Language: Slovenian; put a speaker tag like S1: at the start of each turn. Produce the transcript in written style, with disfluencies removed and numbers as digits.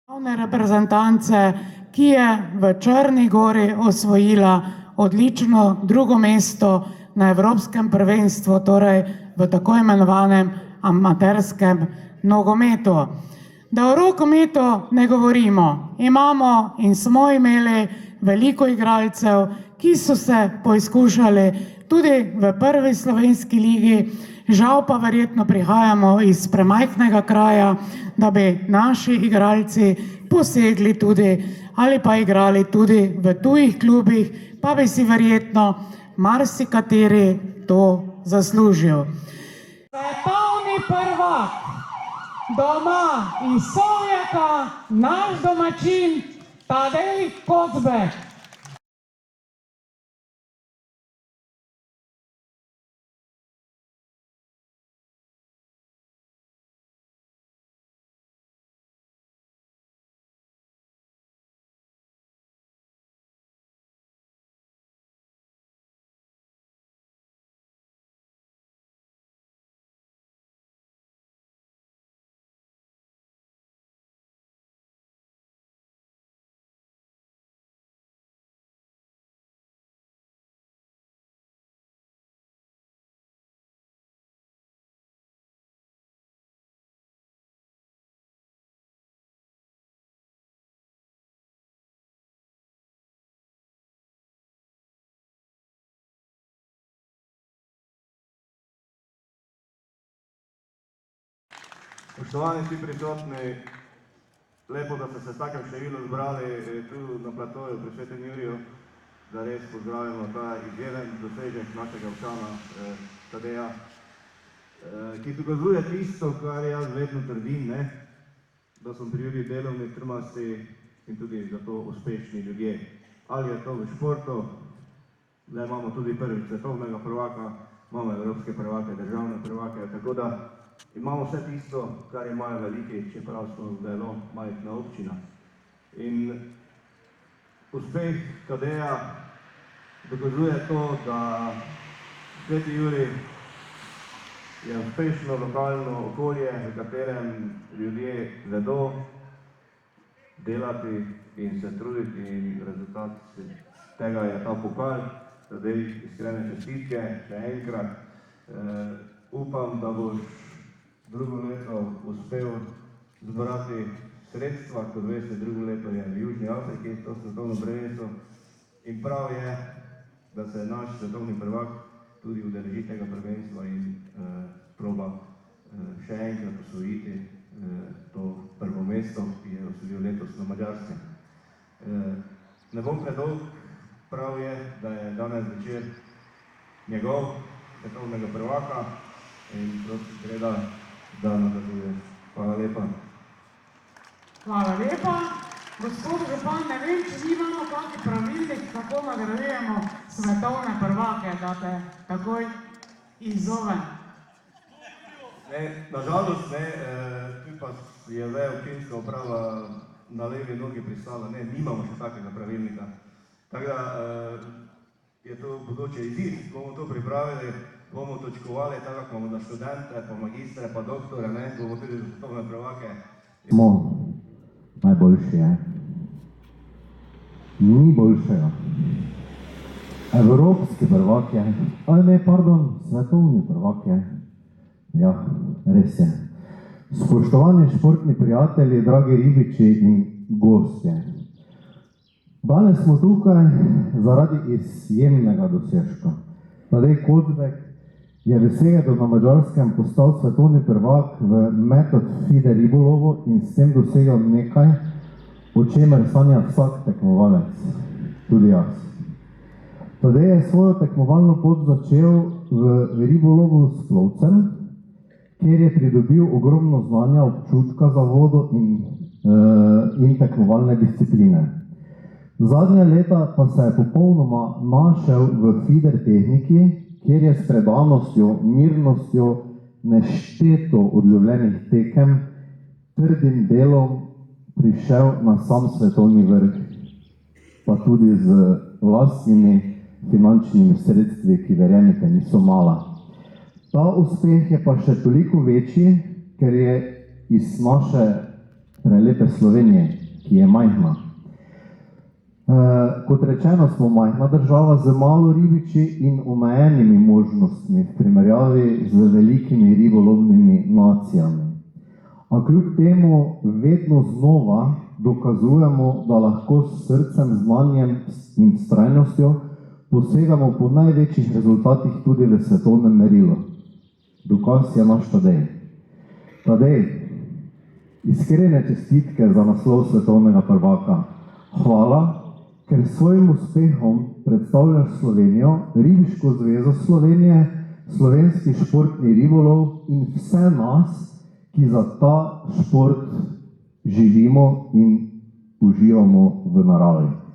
S1: Reprezentance, ki je v Črni Gori osvojila odlično drugo mesto na Evropskem prvenstvu, torej v tako imenovanem amaterskem nogometu. Da o rokometu ne govorimo, imamo in smo imeli veliko igralcev, ki so se poizkušali tudi v prvi slovenski ligi, žal pa verjetno prihajamo iz premajhnega kraja, da bi naši igralci posegli tudi ali pa igrali tudi v tujih klubih, pa bi si verjetno marsikateri to zaslužil. Svetovni prvak doma iz Sovjaka, naš domačin Tadej Kocbek.
S2: Spoštovani vsi prisotni, lepo, da ste se v takem številu zbrali tu na platoju pri Svetem Juriju, da res pozdravimo ta izjemen dosežek našega občana Tadeja, ki dokazuje tisto, kar jaz vedno trdim, da so pri Juriju delovni, trmasti in tudi zato uspešni ljudje. Ali je to v športu, da imamo tudi prvi svetovnega prvaka, imamo evropske prvake, državne prvake, tako da imamo vse tisto, kar imajo veliki, čeprav smo zelo majhna občina. In uspeh Tadeja dokazuje to, da Sveti Jurij je uspešno lokalno okolje, v katerem ljudje vedo delati in se truditi, in rezultat tega je ta pokal. Tadej, iskrene čestitke, še enkrat. Upam, da boš drugo leto uspel zbrati sredstva, kot veste, drugo leto je v Južni Afriki, to svetovno prvenstvo. In prav je, da se naš svetovni prvak tudi udeleži tega prvenstva in proba še enkrat osvojiti to prvo mesto, ki je osvojil letos na Madžarskem. Ne bom predolg, prav je, da je danes večer njegov svetovnega prvaka in prosim greda, da nadaljuje. Hvala lepa.
S1: Hvala lepa. Gospod župan, ne vem, če imamo kakšen pravilnik, kako nagradujemo svetovne prvake, da te takoj izzovem.
S2: Nažalost, tu pa je zdaj občinska uprava na levi nogi pristala, nimamo še takega pravilnika. Tako da je to bodoče izid, bomo to pripravili, bomo točkovali, tako imamo za študente, pa magistre, pa doktore, bomo tudi za svetovne prvake.
S3: Smo najboljši, Ni boljšega. Evropski prvak je, svetovni prvak je. Ja, res je. Spoštovani športni prijatelji, dragi ribiči in gostje. Danes smo tukaj zaradi izjemnega dosežka. Tadej Kocbek je v sredo na Madžarskem postal svetovni prvak v metod FIDE ribolovu in s tem dosegel nekaj, o čemer sanja vsak tekmovalec, tudi jaz. Tadej je svojo tekmovalno pot začel v ribolovu s plovcem, kjer je pridobil ogromno znanja, občutka za vodo in tekmovalne discipline. Zadnja leta pa se je popolnoma našel v feeder tehniki, kjer je s predanostjo, mirnostjo, nešteto odlovljenih tekem, trdim delom prišel na sam svetovni vrh, pa tudi z vlastnimi finančnimi sredstvi, ki verjemite niso mala. Ta uspeh je pa še toliko večji, ker je iz naše prelepe Slovenije, ki je majhna. Kot rečeno, smo majhna država z malo ribiči in omejenimi možnostmi v primerjavi z velikimi ribolovnimi nacijami. A kljub temu vedno znova dokazujemo, da lahko s srcem, znanjem in vztrajnostjo posegamo po največjih rezultatih tudi v svetovnem merilu. Dokaz je naš Tadej. Tadej, iskrene čestitke za naslov svetovnega prvaka. Hvala, ker s svojim uspehom predstavljaš Slovenijo, Ribiško zvezo Slovenije, slovenski športni ribolov in vse nas, ki za ta šport živimo in uživamo v naravi.